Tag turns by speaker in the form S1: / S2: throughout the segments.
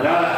S1: لا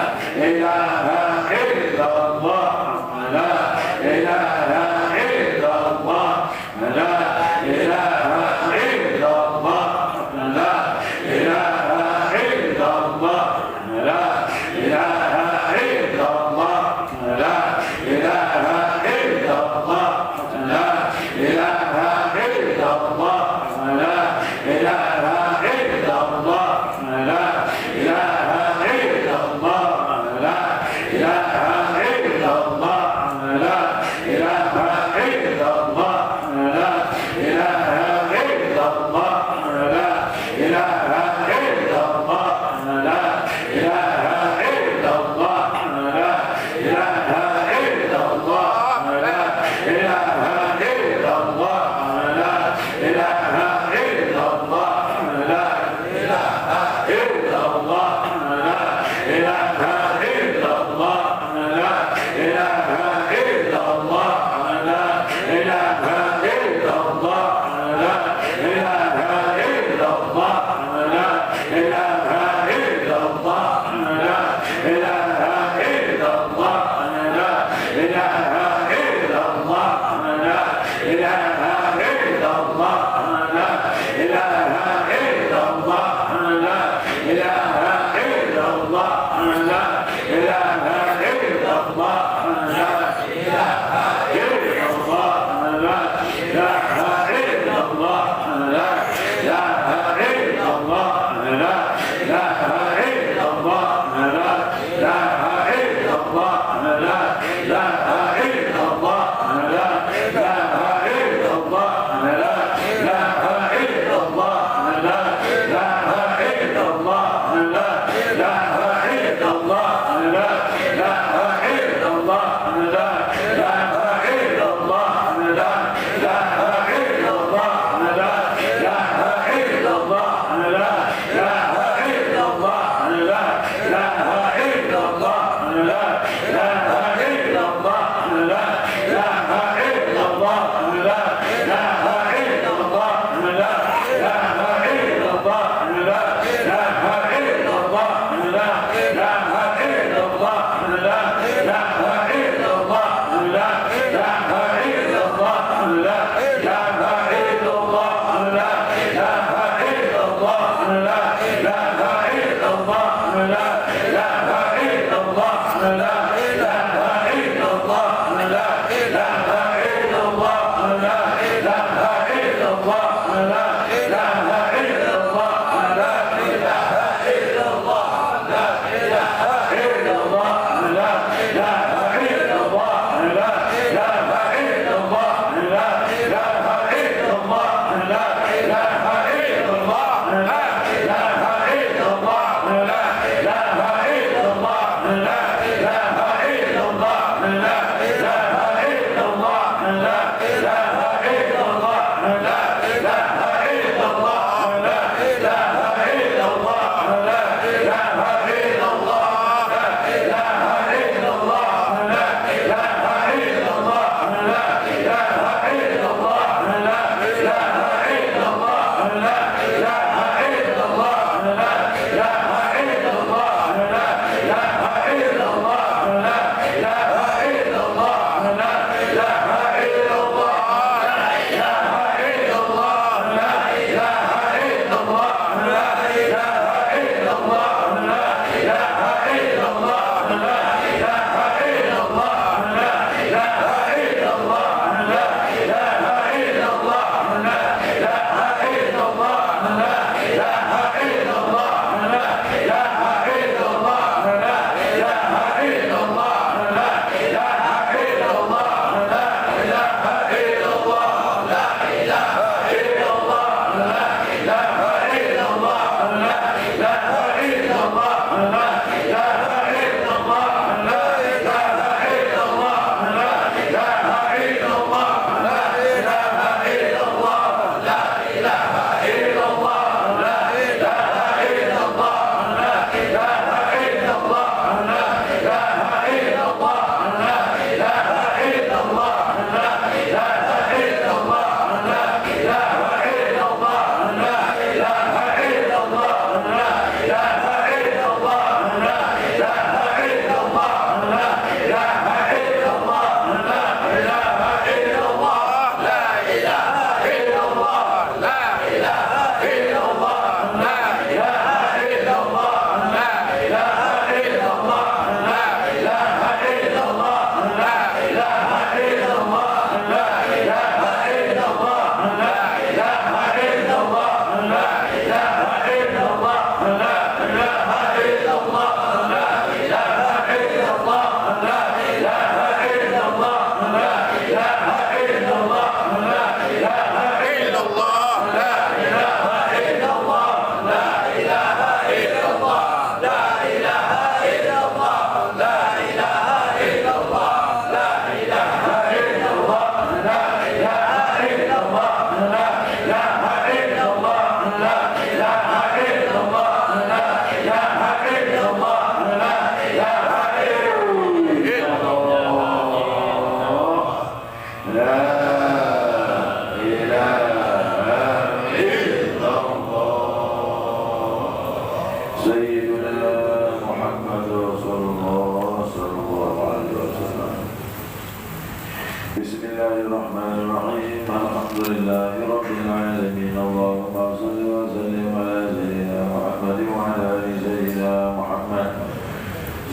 S1: الحمد لله رب العالمين. اللهم صل وسلم على سيدنا محمد وعلى آل سيدنا محمد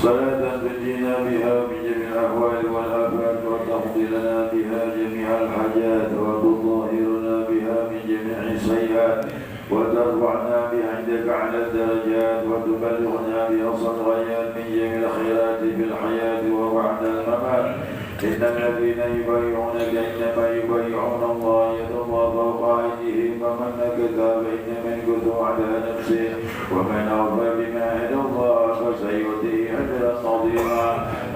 S1: صلاة تنجينا بها من جميع الأهوال والآفات وتقضي لنا بها جميع الحاجات وتطهرنا بها من جميع السيئات وترفعنا بها عندك على الدرجات وتبلغنا بأقصى الغايات من جميع الخيرات في الحياة وبعد الممات. إن الذين يبايعونك إنما يبايعون الله يد الله فوق أيديهم فمن نكث فإنما ينكث على نفسه ومن أوفى بما عهد الله فسيؤتيه أجرا عظيما.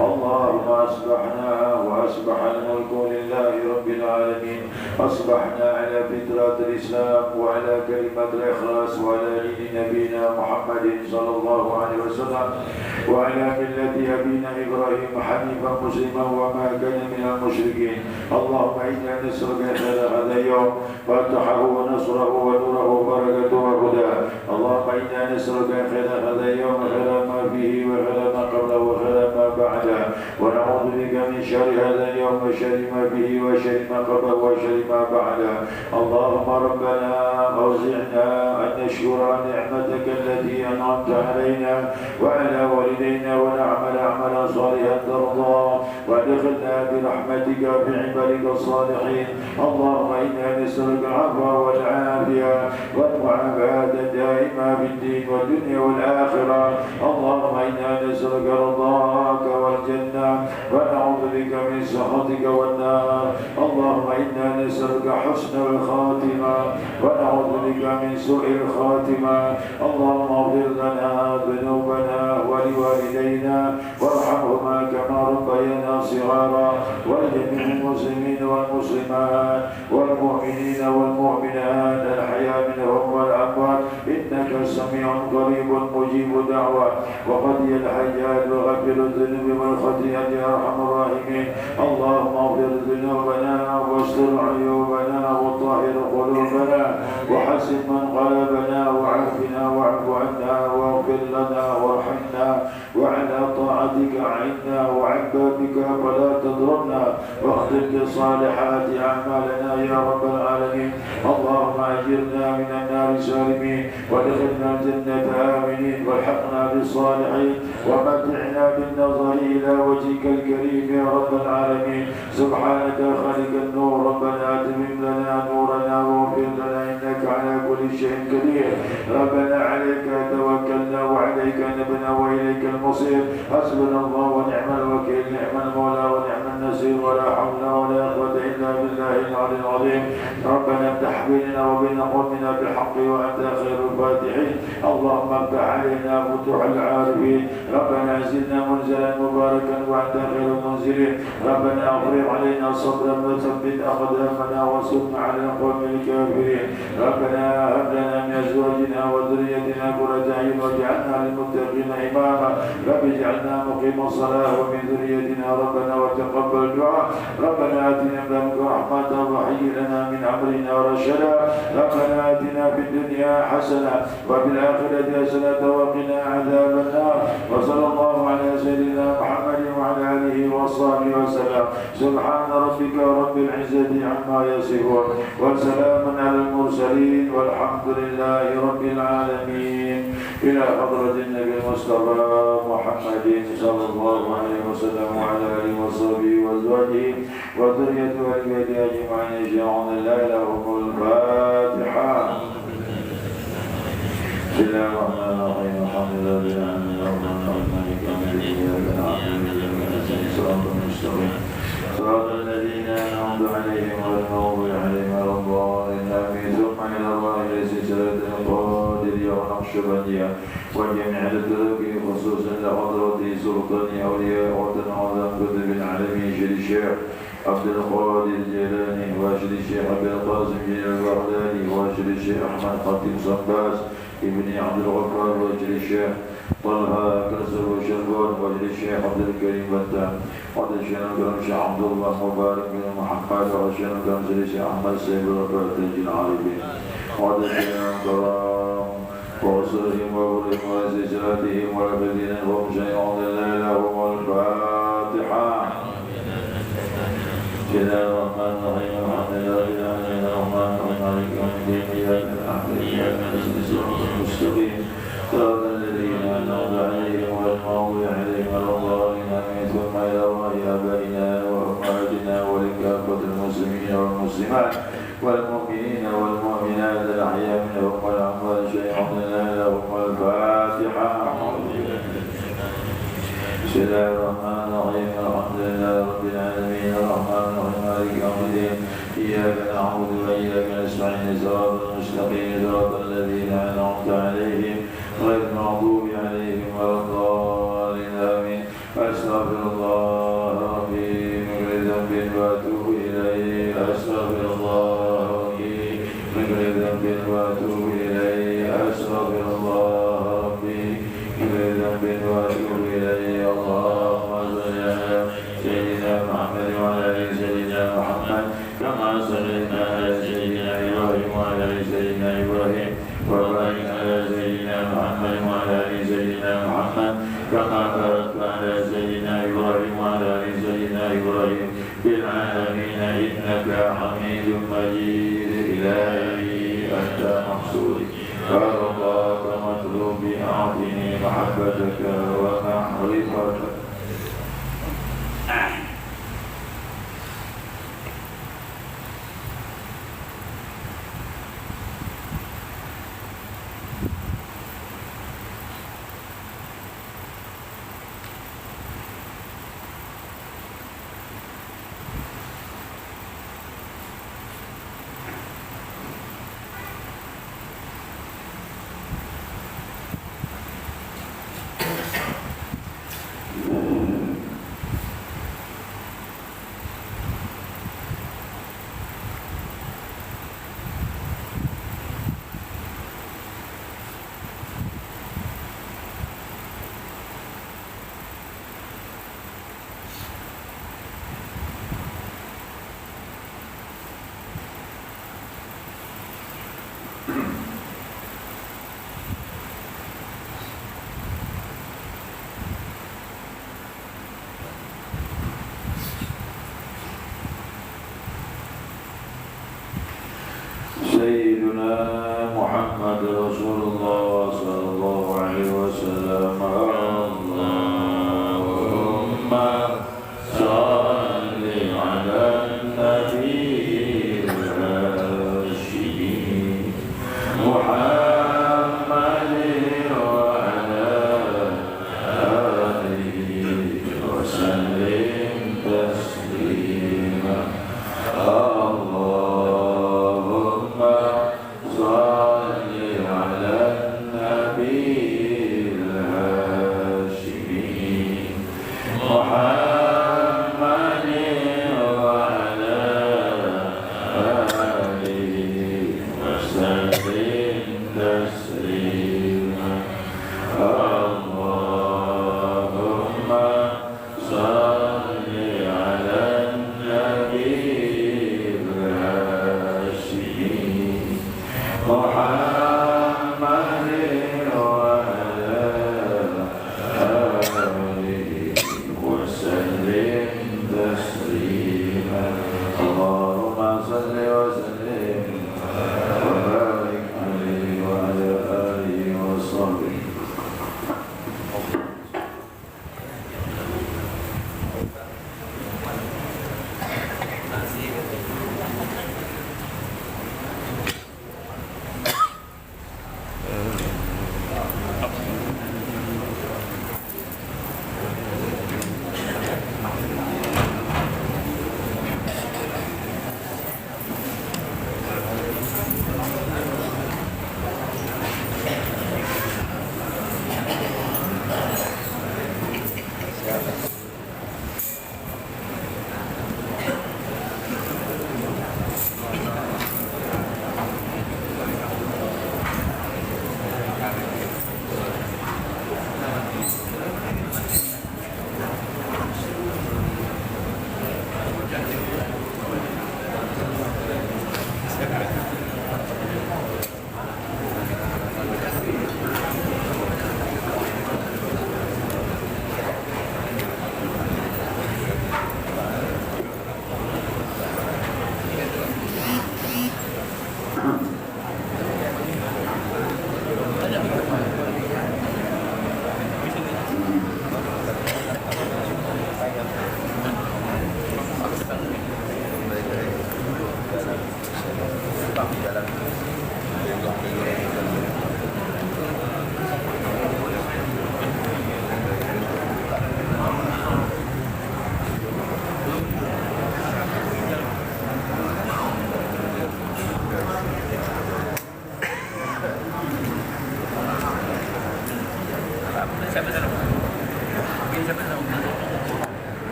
S1: اللهم أصبحنا وأصبح الملك لله رب العالمين. أصبحنا على فطرة الإسلام وعلى كلمة الإخلاص وعلى دين نبينا محمد صلى الله عليه وسلم وعلى ملة أبينا إبراهيم حنيفا مسلما وما كان من المشركين. اللهم إنا نسألك خير هذا اليوم فتحه ونصره ونوره وبركته وهداه. اللهم إنا نسألك خير هذا اليوم خير ما فيه وخير ما قبله وخير ما بعده ونعوذ بك من شر هذا اليوم وشر ما فيه وشر ما قبله وشر ما بعده. اللهم ربنا أوزعنا أن نشكر نعمتك التي أنعمت علينا وعلى والدينا ونعمل عملا صالحا ترضاه وادخلنا برحمتك في عبادك الصالحين. اللهم إنا نسألك العفو والعافية والمعافاة الدائمة في الدين والدنيا والآخرة. اللهم إنا نسألك رضاك والجنة ونعوذ بك من سخطك والنار. اللهم إنا نسألك حسن الخاتمة ونعوذ بك من سوء الخاتمة. اللهم اغفر لنا ذنوبنا ولوالدينا وارحمهما كما ربيانا صغارا ولجميع المسلمين والمسلمات والمؤمنين والمؤمنات الأحياء منهم والأموات إنك سميع قريب مجيب دعوة وقضي الحاجات وغفر الذنوب والخطيئة يا أرحم الراحمين. اللهم اغفر ذنوبنا واستر عيوبنا وطهر قلوبنا وحسن منقلبنا وعافنا واعف عنا واغفر لنا وارحمنا وعلى طاعتك أعنا وعن بابك فلا تضرنا واختم بصالحات أعمالنا يا رب العالمين. اللهم أجرنا من النار سالمين وادخلنا الجنة آمنين والحقنا بالصالحين ومتعنا بالنظر إلى وجهك الكريم يا رب العالمين. سبحانك خالق النور ربنا أتمم لنا نورنا واغفر لنا إنك على كل شيء قدير. ربنا عليك توكلنا وعليك نبنا وإليك المصير. حسبنا الله ونعم الوكيل نعم المولى ونعم النصير ولا حول ولا قوة إلا بالله العلي العظيم. ربنا افتح بيننا وبين قومنا بالحق وأنت خير الفاتحين. اللهم افتح علينا فتوح العارفين. ربنا زدنا منزلا مباركا وأنت خير المنزلين. ربنا أفرغ علينا صبرا وثبت أقدامنا وانصرنا على القوم الكافرين. ربنا هب لنا من أزواجنا وذريتنا قرة أعين واجعلنا للمتقين إماما. رب اجعلنا مقيم الصلاة ومن ذريتنا ربنا وتقبل دعاء. ربنا آتنا من لدنك رحمة وهيئ لنا من أمرنا رشدا. ربنا آتنا في الدنيا حسنة وفي الآخرة حسنة وقنا عذاب النار. وصلى الله على سيدنا محمد وعلى آله وصحبه وسلم. سبحان ربك رب العزة عما يصفون وسلام على المرسلين والحمد لله رب العالمين. إلى حضرة النبي المصطفى محمد صلى الله عليه وسلم وعلى آله وصحبه وأزواجه وذريته والبيت أجمعين يشاءون لا لهم الفاتحة. بسم الله الرحمن الرحيم. الحمد لله رب العالمين الرحمن الرحيم مالك يوم الدين إياك نعبد وإياك نستعين صراط المستقيم صراط الذين أنعمت عليهم غير المغضوب عليهم ولا الضالين آمين. ثم إلى الله سلسلة القادرية ونقشبندية وجميع الترك خصوصا لحضرة سلطان أولياء وطن عظام كتب العالمين شيخ الشيخ عبد القادر الجيلاني واشد الشيخ عبد القاسم جلال البغدادي واشد الشيخ أحمد خاتم صباس ابن عبد الغفار واشد الشيخ طلحة كسر وشربون واشد الشيخ عبد الكريم بنتان واشد الشيخ الشيخ عبد الله مبارك بن محمد واشد الشيخ أحمد سيد الرفاع تاج العارفين واشد الشيخ الكرام ورسولهم وأولهم وسلسلتهم والذين هم شيئون لا لهم الفاتحة. بسم الله الرحمن الرحيم. الحمد لله رب العالمين. والمسلمات والمؤمنين والمؤمنات الأحياء منهم والأموات شيئا لهم الفاتحة. بسم الله الرحمن الرحيم الحمد لله رب العالمين الرحمن الرحيم مالك يوم الدين إياك نعبد وإياك نستعين صراط المستقيم صراط الذين أنعمت عليهم غير المغضوب عليهم ولا الضالين آمين. أستغفر الله ربي من كل ذنب وأتوب إليه. أستغفر الله ربي من كل ذنب وأتوب إليه. أستغفر الله ربي من كل ذنب وأتوب إليه. اللهم صل على سيدنا محمد وعلى آل سيدنا محمد كما صلينا على سيدنا إبراهيم وعلى آل سيدنا إبراهيم وبارك على سيدنا محمد وعلى آل سيدنا محمد كما باركت على سيدنا إبراهيم وعلى آل سيدنا إبراهيم في العالمين إنك حميد مجيد. إلهي أنت مقصودي ورضاك مطلوبي أعطني محبتك ومعرفتك. سيدنا محمد رسول الله صلى الله عليه وسلم. اللهم صل على النبي الراشد محمد وعلى آله وسلم تسليما. اللهم صل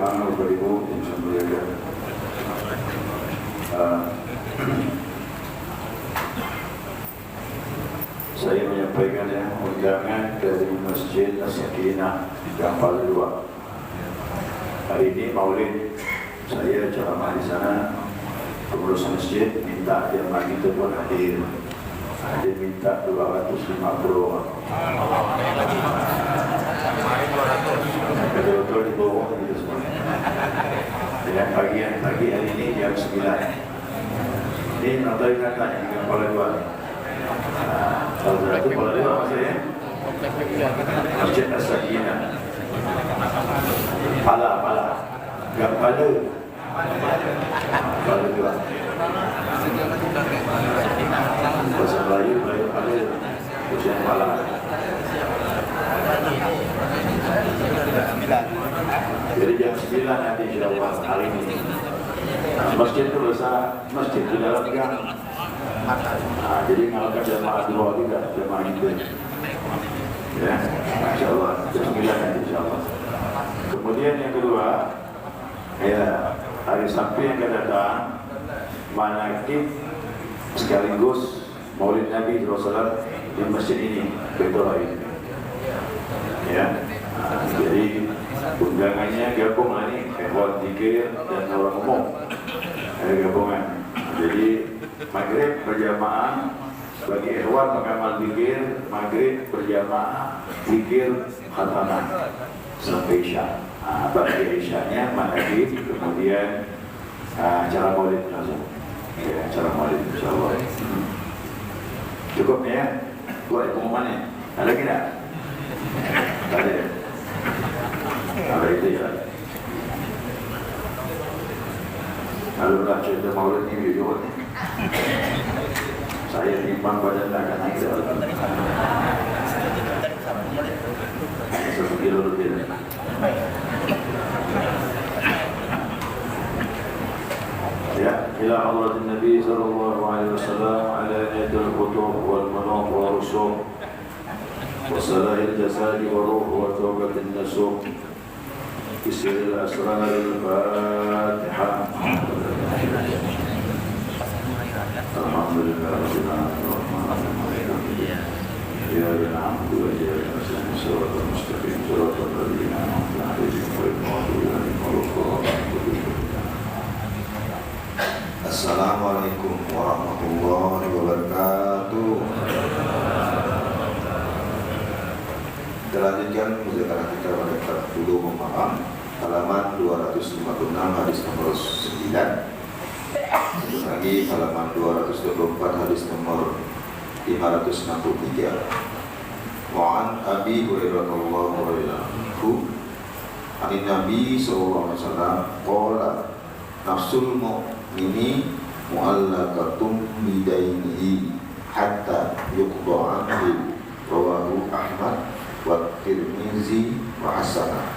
S1: jemaah Bapak Ibu yang saya muliakan. Saya menyampaikan undangan dari Masjid As-Sakinah Gampal 2. Hari ini Maulid, saya ceramah di sana. Pengurus masjid minta jemaah itu pun hadir. Dia minta 250 orang. Betul-betul di bawah gitu semua. Dan pagi hari ini jam 9. Ini nonton kata yang kepala 2. Kalau berarti kepala 2 maksudnya Masjid As-Sakinah. Pala Gampala 2. Bahasa Melayu ada ujian pala. Jadi jam 9 nanti insyaAllah hari ini. Masjid itu besar, masjid di dalam gang. Jadi ngalahkan jamaah dua juga, jamaah itu. Ya, insyaAllah jam 9 nanti insyaAllah. Kemudian yang kedua, ya hari Sabtu yang akan datang, manakib sekaligus Maulid Nabi SAW di masjid ini, betul ini. Ya, jadi undangannya gabung nih, ikhwan zikir dan orang umum. Ada gabungan. Jadi maghrib berjamaah bagi ikhwan mengamal zikir, maghrib berjamaah zikir khataman sampai isya. Bagi isyanya manakib, kemudian acara Maulid langsung. Ya, acara Maulid insyaallah. Cukup ya? Buat pengumumannya. Ada lagi tak? Tak ada. Ada itu ya. Alhamdulillah cerita Maulid ini jujur. Saya timbang badan tak akan naik. 1 kilo lebih. Ya, ila hadratin Nabi sallallahu alaihi wasallam ala niyatil qutub wal manaq wa rusuk wa salahil jasadi wa ruh wa tawbatin nasuh bisiril asraril Fatihah. Alhamdulillah rabbil alamin. Ya alhamdu wa jalla siratal mustaqim siratal ladzina an'amta 'alaihim ghairil maghdubi 'alaihim waladdallin. Assalamualaikum warahmatullahi wabarakatuh. Kita lanjutkan pembelajaran kita pada kitab Bulughul Maram halaman 256 hadis nomor 9. Lagi halaman 224 hadis nomor 563. Wa'an Abi Hurairah radhiyallahu anhu anin Nabi sallallahu alaihi wasallam qala nafsul mu'mini mu'allaqatun bidainihi hatta yuqda anhu rawahu Ahmad wa Tirmizi wa hasanah.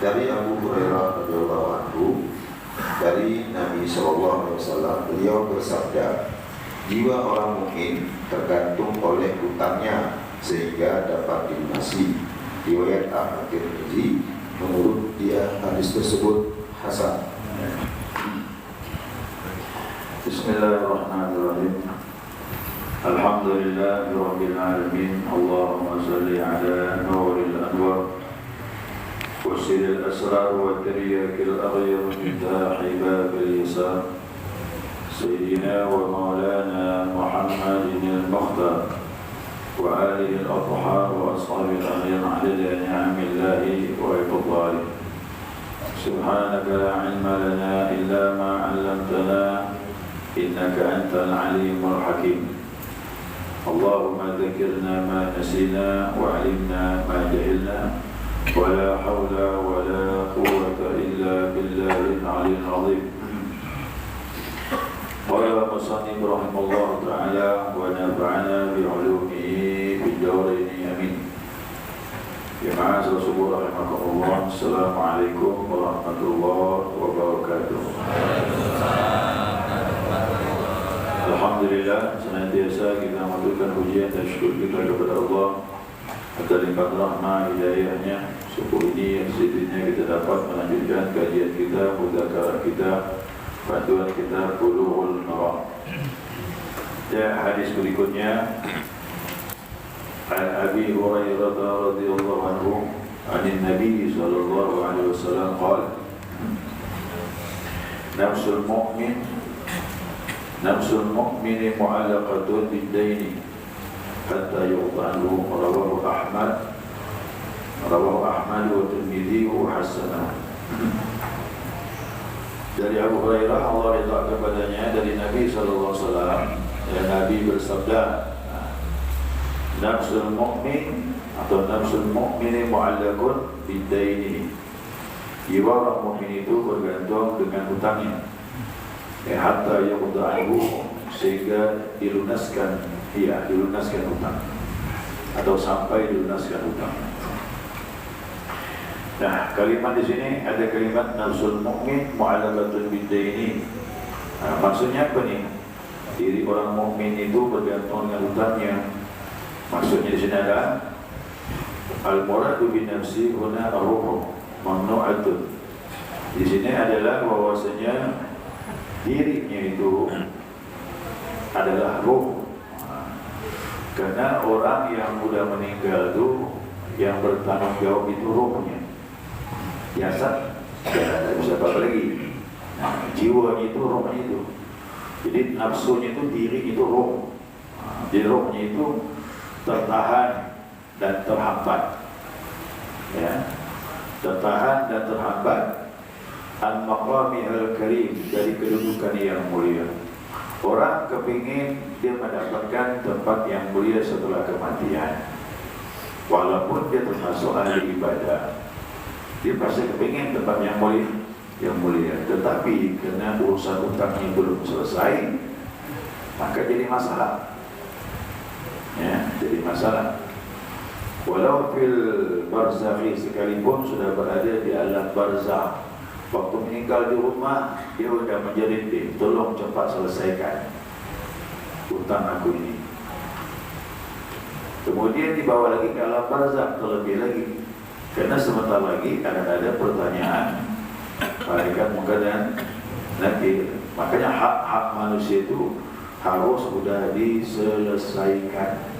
S1: Dari Abu Hurairah radhiyallahu anhu dari Nabi sallallahu alaihi wasallam, beliau bersabda, jiwa orang mukmin tergantung oleh hutangnya sehingga dapat dilunasi. Riwayat Ahmad Tirmizi, menurut dia hadis tersebut hasan. Bismillahirrahmanirrahim. Alhamdulillahirabbil alamin. Allahumma shalli ala nuril anwar wa sirril asrar wa tiryakil aghyar mintahi babil yasar sayyidina wa maulana Muhammadin al-Mukhtar wa alihi al-athhar wa ashabil akhyar ala ni'amillahi wa ifdalihi. Subhanaka la ilma lana illa ma 'allamtana innaka antal alimul hakim. Allahumma dzakirna ma nasina wa 'allimna ma jahilna wa la hawla wa la quwwata illa billahil 'aliyyil 'azim. Qala musannif rahimahullah ta'ala wa nafa'ana bi 'ulumihi fid darain amin. Jemaah Rasulullah rahimahullah, assalamualaikum warahmatullahi wabarakatuh. Alhamdulillah, senantiasa kita mengaturkan pujian dan syukur kita kepada Allah agar lipat rahmah hidayahnya. Syukur ini yang sedihnya kita dapat melanjutkan kajian kita, mudzakarah kita, bantuan kita Bulughul Maram. Ya, hadis berikutnya An Abi Hurairah radhiyallahu anhu an Nabi sallallahu alaihi wasallam qala Nafsul mu'mini mu'allaqatun bid-daini hatta yuqtahu. Rawahu Ahmad wa Tirmidzi wa hasanah. Dari Abu Hurairah, Allah ridha kepadanya, dari Nabi sallallahu alaihi wasallam, Nabi bersabda, nafsul mu'min atau nafsul mu'mini mu'allaqun bid-daini. Jiwa orang mukmin itu bergantung dengan hutangnya. Hatta yuqtahu, sehingga dilunaskan hutang atau sampai dilunaskan hutang. Nah, kalimat di sini ada kalimat nafsul mu'min mu'allaqatun bid-daini. Maksudnya apa nih? Diri orang mukmin itu bergantung dengan hutangnya. Maksudnya di sini adalah al-muradu bin nafsi huna ar-ruh mamnu'atun. Di sini adalah bahwasanya dirinya itu adalah ruh. Karena orang yang sudah meninggal itu yang bertanggung jawab itu ruhnya. Jasad tidak bisa apa lagi. Nah, jiwanya itu rohnya itu. Jadi nafsunya itu diri itu roh. Jadi rohnya itu tertahan dan terhambat. Ya, tertahan dan terhambat al-maqami al-karim, dari kedudukan yang mulia. Orang kepingin dia mendapatkan tempat yang mulia setelah kematian. Walaupun dia termasuk ahli ibadah, dia pasti kepingin tempat yang mulia. Tetapi karena urusan hutangnya belum selesai, maka jadi masalah. Ya, jadi masalah. Walau fil barzakhi, sekalipun sudah berada di alam barzakh, waktu meninggal di rumah dia sudah menjerit, tolong cepat selesaikan hutang aku ini. Kemudian dibawa lagi ke alam barzakh, terlebih lagi, karena sebentar lagi ada pertanyaan malaikat munkar dan nakir. Makanya hak-hak manusia itu harus sudah diselesaikan.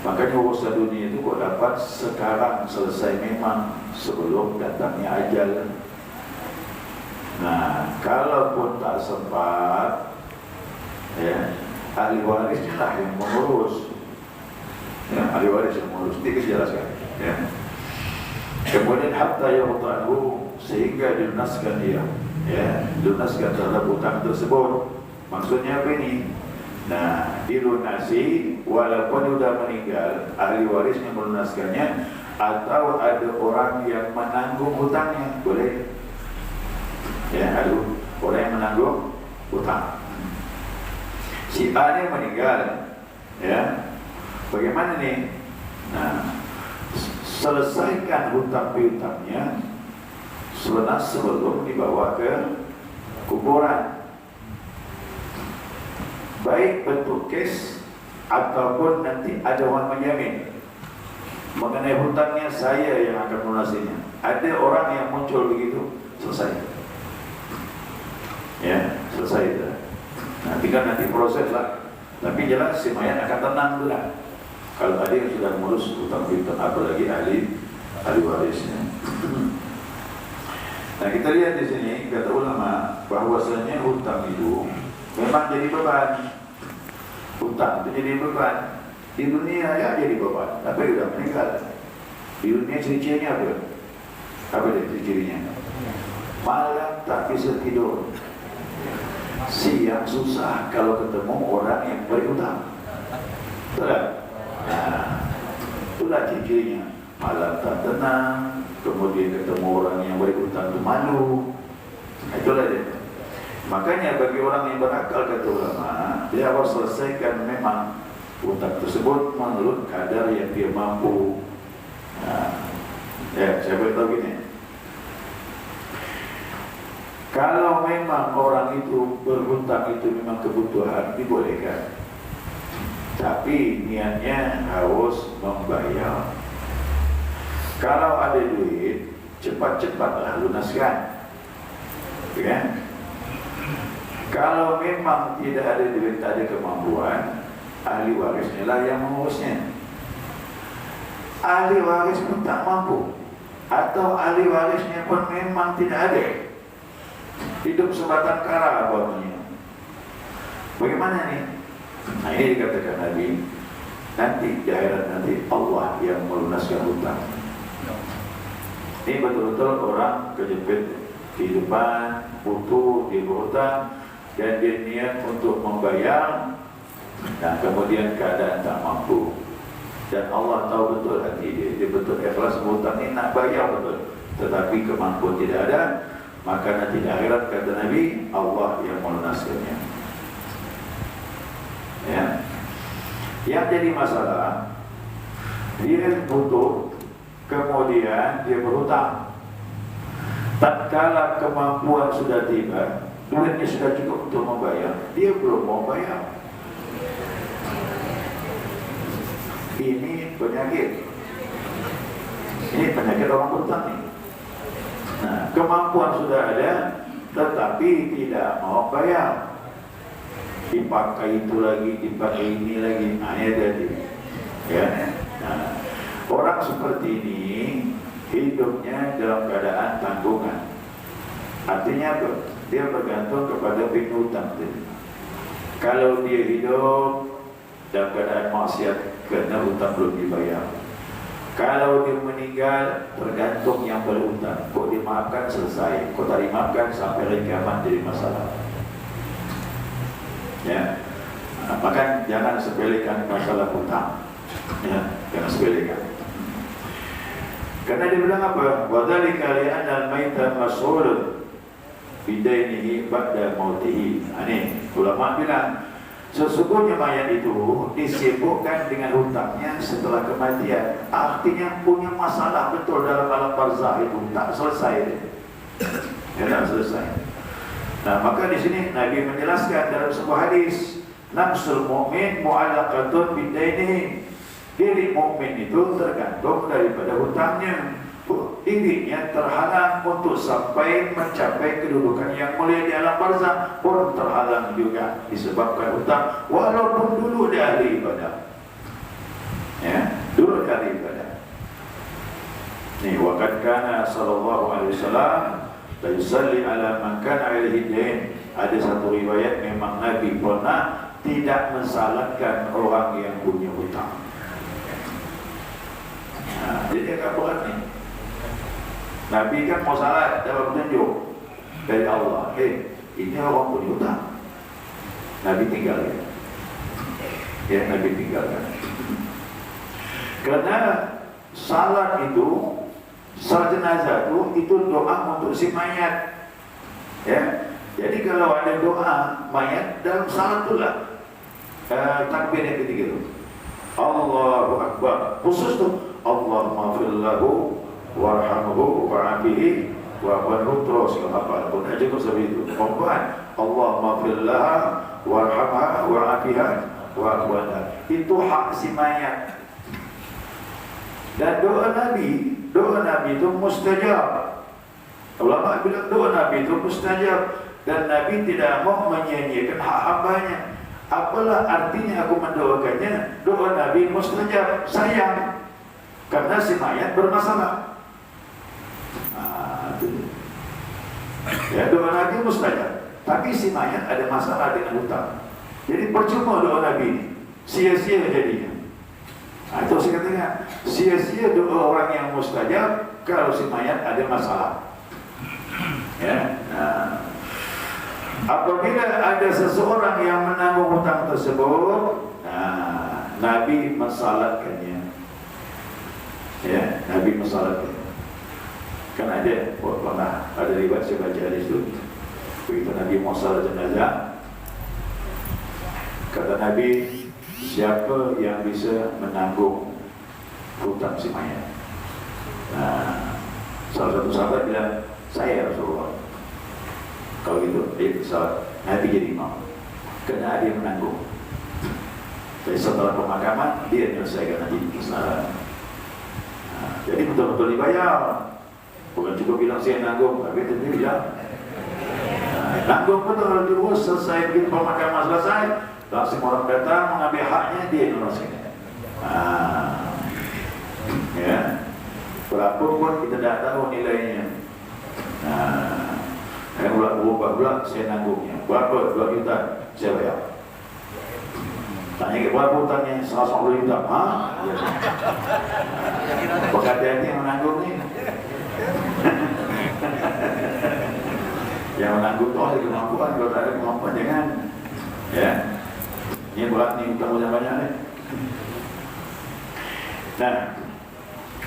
S1: Makanya urusan dunia itu kok dapat sekarang selesai memang sebelum datangnya ajal. Nah, kalaupun tak sempat, ya, ahli warisnya lah yang mengurus. Ya, ahli waris yang mengurus. Ini dijelaskan. Ya. Kemudian hatta yuqtahu, sehingga dilunaskan dia. Ya, dilunaskan terhadap hutang tersebut. Maksudnya apa ini? Nah, dilunasi walaupun sudah meninggal, ahli warisnya melunaskannya, atau ada orang yang menanggung hutangnya, boleh. Ya, ada orang yang menanggung hutang. Si A ini meninggal, ya. Bagaimana nih? Nah, selesaikan hutang piutangnya selunas sebelum dibawa ke kuburan. Baik bentuk kes ataupun nanti ada orang menjamin mengenai hutangnya, saya yang akan melunasinya. Ada orang yang muncul begitu, selesai. Ya, selesai dah. Nah, tinggal nanti proses lah. Tapi jelas si mayat akan tenang tu lah. Kalau tadi yang sudah mengurus hutang piutang, apalagi ahli warisnya. Nah, kita lihat di sini kata ulama bahwasanya hutang itu memang jadi beban. Hutang itu jadi beban. Di dunia ya jadi beban, tapi sudah meninggal. Di dunia ciri-cirinya apa? Apa dia ciri-cirinya? Malam tak bisa tidur, siang susah kalau ketemu orang yang berhutang. Betul? Nah, itulah ciri-cirinya. Malam tak tenang, kemudian ketemu orang yang berhutang itu malu. Itulah dia. Makanya bagi orang yang berakal, kata ulama, dia harus selesaikan memang hutang tersebut menurut kadar yang dia mampu. Nah, ya, saya beritahu gini. Kalau memang orang itu berhutang itu memang kebutuhan, dibolehkan. tapi niatnya harus membayar. Kalau ada duit, cepat-cepatlah lunaskan, ya. Kalau memang tidak ada duit, tak ada kemampuan, ahli warisnya lah yang mengurusnya. Ahli waris pun tak mampu, atau ahli warisnya pun memang tidak ada, hidup sebatang kara abangnya. Bagaimana nih? Nah, ini dikatakan Nabi, nanti di akhirat nanti Allah yang melunaskan hutang. Ini betul-betul orang kejepit kehidupan, butuh, dia berhutang, dan dia niat untuk membayar, dan kemudian keadaan tak mampu. Dan Allah tahu betul hati dia, dia betul ikhlas berhutang ini nak bayar betul, tetapi kemampuan tidak ada, maka nanti di akhirat kata Nabi, Allah yang melunaskannya. Ya. Yang jadi masalah, dia butuh, kemudian dia berhutang. Tatkala kemampuan sudah tiba, duitnya sudah cukup untuk membayar, dia belum mau bayar. Ini penyakit. Ini penyakit orang berhutang nih. Nah, kemampuan sudah ada, tetapi tidak mau bayar. Dipakai itu lagi, dipakai ini lagi, hanya jadi. Ya. Nah, orang seperti ini hidupnya dalam keadaan tanggungan. Artinya apa? Dia bergantung kepada piutang. Kalau dia hidup dalam keadaan maksiat kerana hutang belum dibayar, kalau dia meninggal tergantung yang berhutang. Kok dimaafkan selesai, kok tak dimaafkan sampai hari kiamat jadi masalah. Ya, maka jangan sepelekan masalah hutang. Ya, jangan sepelekan. Karena dia bilang apa? Wadzalika li'anna al-maita mas'ulun bidainihi ba'da mautihi. Ini ulama bilang sesungguhnya mayat itu disibukkan dengan hutangnya setelah kematian. Artinya punya masalah betul dalam alam barzakh itu, tak selesai. Ya, tak selesai. Nah, maka di sini Nabi menjelaskan dalam sebuah hadis, nafsul mu'min mu'allaqatun bidainihi. Diri mukmin itu tergantung daripada hutangnya. Dirinya terhalang untuk sampai mencapai kedudukan yang mulia di alam barzakh pun terhalang juga disebabkan hutang, walaupun dulu dia ahli ibadah. Ya, dulu dia ahli ibadah. Nih, waqad kana sallallahu alaihi wasallam la yusalli ala man kana alaihi dain. Ada satu riwayat memang Nabi pernah tidak mensalatkan orang yang punya hutang. Nah, jadi agak berat nih. Nabi kan mau salat dapat petunjuk dari Allah. Ini orang punya hutang. Nabi tinggalkan. Ya, Nabi tinggalkan. Karena salat itu, salat jenazah itu doa untuk si mayat. Ya, jadi kalau ada doa mayat dalam salat itulah takbir yang ketiga itu. Allahu Akbar. Khusus tuh Allahumma fillahu warhamhu wa'afihi wa'abanhu terus apa pun aja kok seperti itu. Perempuan Allahumma fillah warhamha wa'afiha wa'abanha. Itu hak si mayat. Dan doa Nabi itu mustajab. Ulama bilang doa Nabi itu mustajab, dan Nabi tidak mau menyanyiakan hak hambanya. Apalah artinya aku mendoakannya? Doa Nabi mustajab, sayang, karena si mayat bermasalah. Ya, doa Nabi mustajab, tapi si mayat ada masalah dengan hutang. Jadi percuma doa Nabi ini, sia-sia jadinya. Nah, itu saya katakan, sia-sia doa orang yang mustajab kalau si mayat ada masalah. Ya, nah, apabila ada seseorang yang menanggung hutang tersebut, nah, Nabi mensalatkannya. Ya, Nabi mensalatkannya. Kan ada, pernah ada riwayat saya baca hadis itu. Begitu Nabi mau salat jenazah, kata Nabi, siapa yang bisa menanggung hutang si mayat? Nah, salah satu sahabat bilang, saya Rasulullah. Kalau gitu, dia salat, Nabi jadi imam, kena dia menanggung. Jadi setelah pemakaman dia menyelesaikan haji Islam. Jadi betul-betul dibayar. Bukan cukup bilang saya nanggung, tapi itu dia nanggung betul, diurus selesai begitu pemakaman selesai, langsung orang datang mengambil haknya dia nuruskan. Ya, berapa pun kita tidak tahu nilainya. Berapa saya nanggungnya, berapa 2 juta saya bayar. Tanya ke berapa hutangnya, 120 juta. Ya. Berhati-hati yang menanggung ni. Yang menanggung tu ada kemampuan, kalau tak ada kemampuan jangan. Ya, ini berat ni hutang banyak-banyak ni. Nah,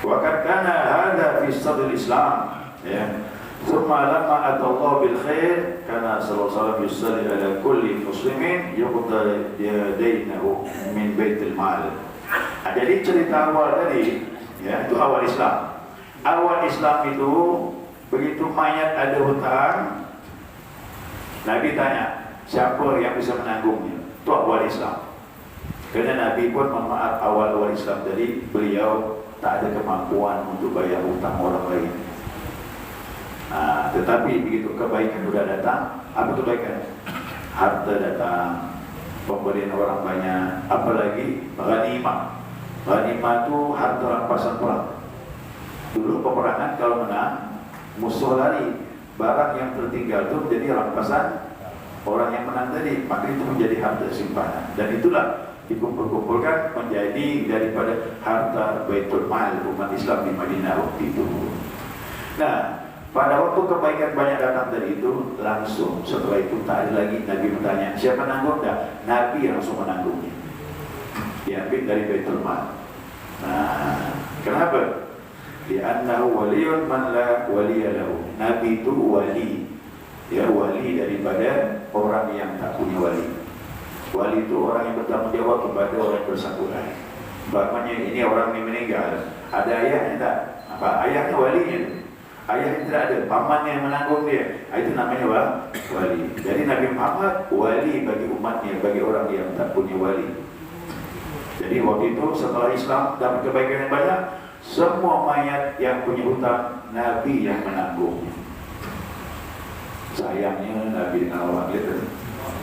S1: waqad kana hadha fi sadr Islam. Ya. ثم لما أتى الله بالخير كان صلى الله عليه وسلم يصلي على كل مسلم يقضى دينه من بيت المال. Jadi cerita awal tadi, ya, itu awal Islam. Awal Islam itu begitu mayat ada hutang, Nabi tanya siapa yang bisa menanggungnya. Itu awal Islam. Kerana Nabi pun memaaf awal Islam tadi, beliau tak ada kemampuan untuk bayar hutang orang lain. Tetapi begitu kebaikan sudah datang, apa kebaikan? Harta datang, pemberian orang banyak, apalagi ghanimah. Ghanimah itu harta rampasan perang. Dulu peperangan kalau menang, musuh lari, barang yang tertinggal itu menjadi rampasan orang yang menang tadi, maka itu menjadi harta simpanan. Dan itulah dikumpul-kumpulkan menjadi daripada harta Baitul Mal umat Islam di Madinah waktu itu. Nah, pada waktu kebaikan banyak datang dari itu, langsung setelah itu tak ada lagi Nabi bertanya siapa menanggung, dah Nabi langsung menanggungnya, diambil dari Baitul Mal. Nah, kenapa? Li'annahu waliyun man la waliya lahu. Nabi itu wali, ya, wali daripada orang yang tak punya wali. Wali itu orang yang bertanggung jawab kepada orang yang bersangkutan. Bahkan ini orang ini meninggal, ada ayahnya tak? Apa ayahnya walinya? Ayah tidak ada, pamannya yang menanggung dia. Itu namanya wali. Jadi Nabi Muhammad wali bagi umatnya, bagi orang yang tak punya wali. Jadi waktu itu setelah Islam dapat kebaikan yang banyak, semua mayat yang punya hutang Nabi yang menanggungnya. Sayangnya Nabi dengan orang itu,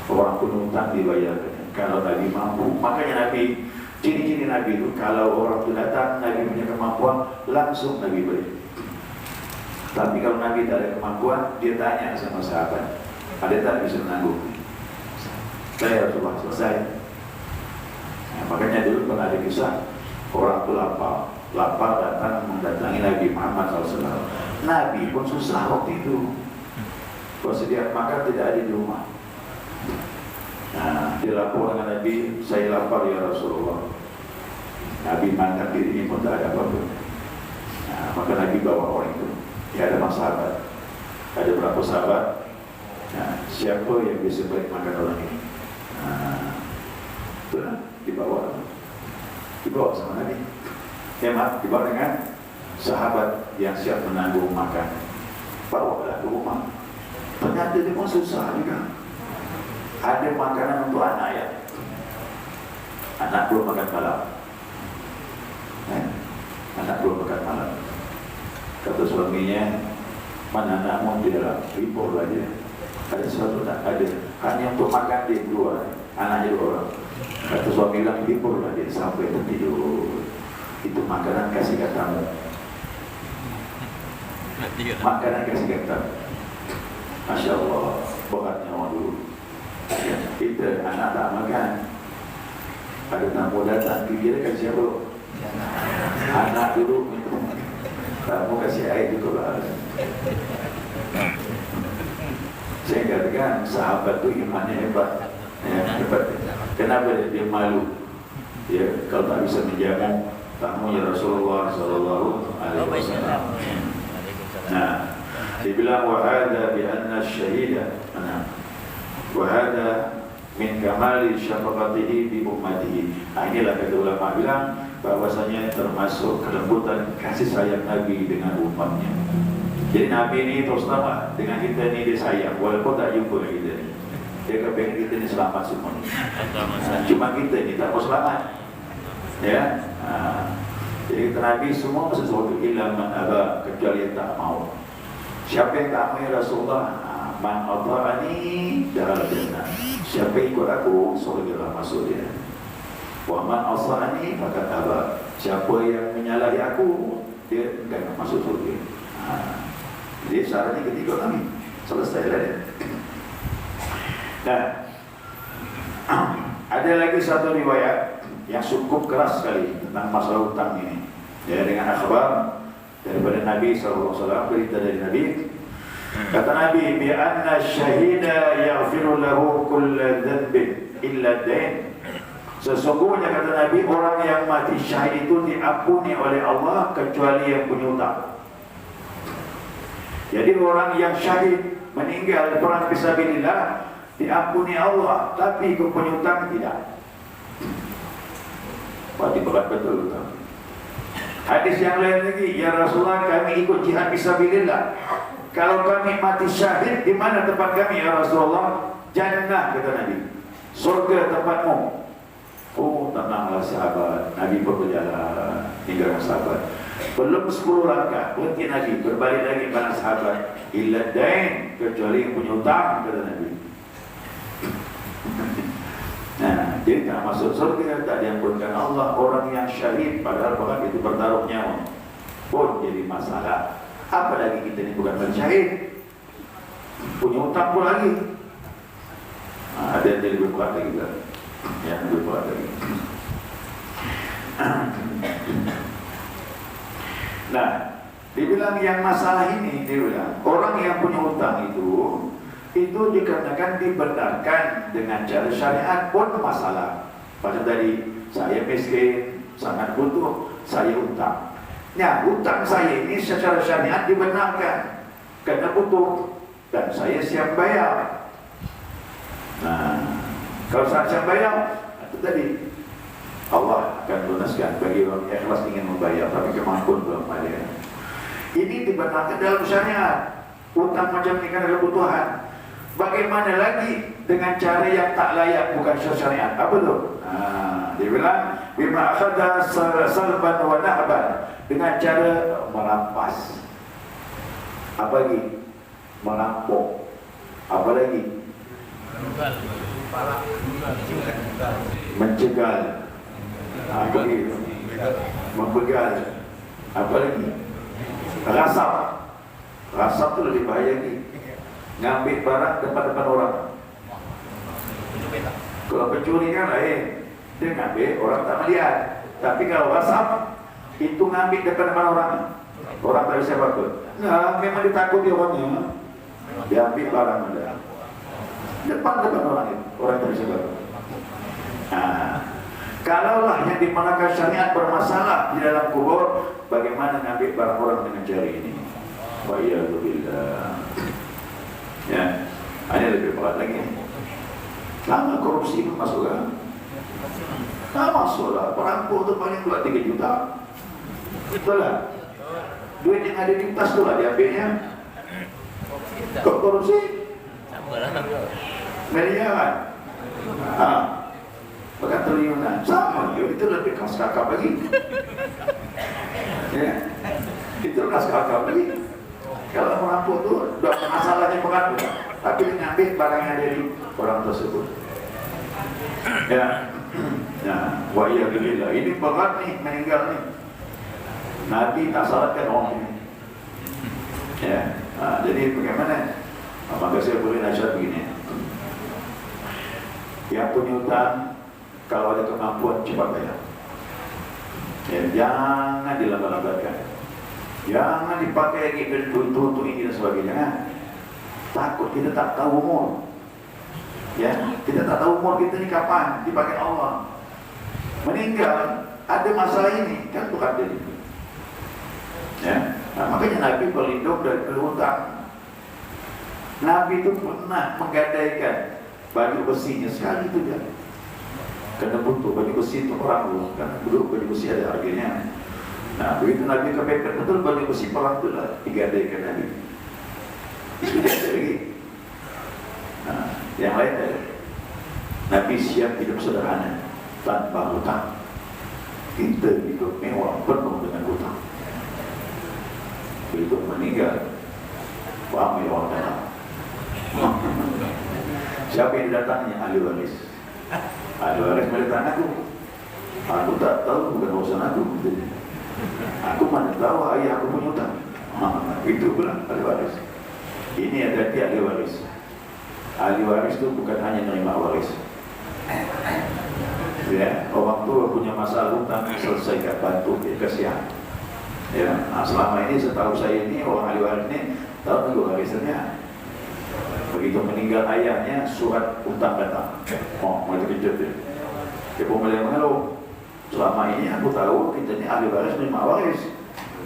S1: orang punya hutang dibayarkan. Kalau Nabi mampu, makanya Nabi, ciri-ciri Nabi itu kalau orang itu datang, Nabi punya kemampuan, langsung Nabi beri. Tapi kalau Nabi tak ada kemampuan, dia tanya sama sahabat, ada tak bisa menanggung? Saya Rasulullah selesai. Nah, makanya dulu pernah ada kisah, orang itu lapar datang mendatangi Nabi Muhammad SAW. Nabi pun susah waktu itu, persediaan makan tidak ada di rumah. Nah, dia lapor dengan Nabi, saya lapar ya Rasulullah. Nabi makan dirinya pun tak ada apa-apa. Nah, maka Nabi bawa orang itu. Ya, ada sahabat, ada berapa sahabat. Nah, siapa yang bisa beri makan orang ini? Itulah dibawa sama Nabi. Hemat dibawa dengan sahabat yang siap menanggung makan. Bawalah ke rumah. Ternyata dia pun susah juga. Ada makanan untuk anak ya. Anak belum makan malam. Anak belum makan malam. Kata suaminya, mana anakmu? Dia libur aja. Ada sesuatu tak? Ada. Hanya untuk makan dia dua, anaknya 2 orang. Kata suami bilang, libur aja sampai tertidur. Itu makanan kasih kat tamu. Makanan kasih kat tamu. Masya Allah, beratnya orang dulu. Kita anak tak makan, ada tamu datang, kira-kira kasih apa? Anak dulu tamu kasih air juga lah. Saya katakan sahabat tu imannya hebat, ya, hebat. Kenapa dia malu? Ya, kalau tak bisa menjamu tamunya Rasulullah Sallallahu Alaihi Wasallam. Nah, dibilang wahada bi anna syahida, wahada min kamali syafaqatihi bi ummatihi. Inilah kata ulama bilang bahwasanya termasuk kelembutan kasih sayang Nabi dengan umatnya. Jadi Nabi ini terus terang dengan kita ni dia sayang walaupun tak jumpa kita ni. Dia kepengen kita ini selamat semua. Cuma kita ini tak mau selamat. Ya. Jadi kata Nabi semua masuk surga illa man aba, kecuali yang tak mau. Siapa yang tak mau ya Rasulullah? Man ata'ani dakhala jannah. Siapa yang ikut aku, surga masuk dia. Wa man asani faqad aba. Siapa yang menyalahi aku, dia enggak masuk surga. Jadi syaratnya ketiga kami. Selesai dah dia. Dan ada lagi satu riwayat yang cukup keras sekali tentang masalah hutang ini. Ya, dengan akhbar daripada Nabi SAW, berita dari Nabi. Kata Nabi, bi anna syahida yaghfiru lahu kull dhanbin illa dain. Sesungguhnya kata Nabi, orang yang mati syahid itu diampuni oleh Allah kecuali yang punya hutang. Jadi orang yang syahid meninggal perang fisabilillah diampuni Allah, tapi punya hutang tidak. Berarti berat betul. Hadis yang lain lagi, ya Rasulullah kami ikut jihad fisabilillah. Kalau kami mati syahid, di mana tempat kami ya Rasulullah? Jannah kata Nabi. Surga tempatmu. Oh, tenanglah sahabat. Nabi berjalan tinggalkan sahabat. Belum 10 langkah, berhenti Nabi, berbalik lagi pada sahabat. Illa dain, kecuali yang punya hutang kata Nabi. Nah, jadi tak masuk surga, tak diampunkan Allah. Orang yang syahid padahal bahkan itu bertaruh nyawa pun jadi masalah. Apalagi kita ini bukan syahid, punya hutang pun lagi. Ada yang jadi lebih berat lagi kan? Ya, lebih berat lagi. Nah, dibilang yang masalah ini, dia bilang orang yang punya hutang itu dikarenakan dibenarkan dengan cara syariat pun masalah. Macam tadi, saya miskin, sangat butuh, saya hutang. Nah, hutang saya ini secara syariat dibenarkan karena butuh dan saya siap bayar. Nah, kalau saya siap bayar, itu tadi Allah akan lunaskan bagi orang yang ikhlas ingin membayar, tapi kemampuan belum ada. Ini dibenarkan dalam syariat. Hutang macam ini kan ada kebutuhan. Bagaimana lagi dengan cara yang tak layak, bukan syariat? Apa tu? Dia bilang bima akhadha salban wa nahban, dengan cara merampas. Apa lagi? Merampok. Apa lagi? Mencegal. Apa lagi? Membegal. Apa lagi? Rasap. Rasap tu lebih bahaya lagi. Ngambil barang depan-depan orang. Kalau pencuri kan lain, dia ngambil orang tak melihat. Tapi kalau rasap, itu ngambil depan-depan orang. Orang tak bisa apa-apa. Nah, memang ditakuti orangnya. Dia ambil barang anda depan-depan orang itu, orang tak bisa apa-apa. Nah, kalaulah yang dimanakan syariat bermasalah di dalam kubur, bagaimana ngambil barang orang dengan cara ini? Wa iyadu billah. Ya, ini lebih berat lagi. Lama korupsi itu masuk kan? Tak masuk lah. Perampok tu paling pula 3 juta. Betul lah. Duit yang ada di tas tu lah diambilnya. Kok korupsi? Miliaran. Bahkan triliunan. Sama. Itu lebih kas kakap lagi. Ya, itu kas kakap lagi. Kalau merampok tu, masalahnya berat, tapi mengambil barang yang ada di orang tersebut. Ya, nah, wa iyyabillah. Ini berat nih, meninggal nih. Nabi tak syaratkan orang ini. Ya, jadi bagaimana? Maka saya boleh nasihat begini. Yang punya hutang, kalau ada kemampuan cepat bayar. Ya, jangan dilambat-lambatkan. Jangan dipakai lagi untuk ini dan sebagainya. Takut kita tak tahu umur. Ya, kita tak tahu umur kita ni kapan dipakai Allah. Meninggal ada masalah ini kan bukan jadi. Ya, nah, makanya Nabi berlindung dari hutang. Nabi itu pernah menggadaikan baju besinya sekali itu dia. Karena butuh baju besi itu perang dulu, karena dulu baju besi ada harganya. Nah, begitu Nabi kepepet betul baju besi perang itu lah digadaikan Nabi. Sudah ada lagi. Nah, Yang lain ada. Nabi siap hidup sederhana tanpa hutang. Kita hidup mewah penuh dengan hutang. Begitu meninggal, ramai orang datang. Siapa yang datangnya? Ahli waris. Ahli waris mendatang aku. Aku tak tahu, bukan urusan aku. Aku mana tahu ayah aku punya hutang. Itu pula ahli waris. Ini hati-hati ahli waris. Ahli waris itu bukan hanya menerima waris. Ya, orang tua punya masalah hutang, selesaikan, bantu, kasihan. Ya, nah, selama ini setahu saya ini orang ahli waris ini tahu nggak warisannya. Begitu meninggal ayahnya, surat hutang datang. Oh, mulai terkejut ya. Dia pun mulai mengeluh. Selama ini aku tahu kita ini ahli waris menerima waris.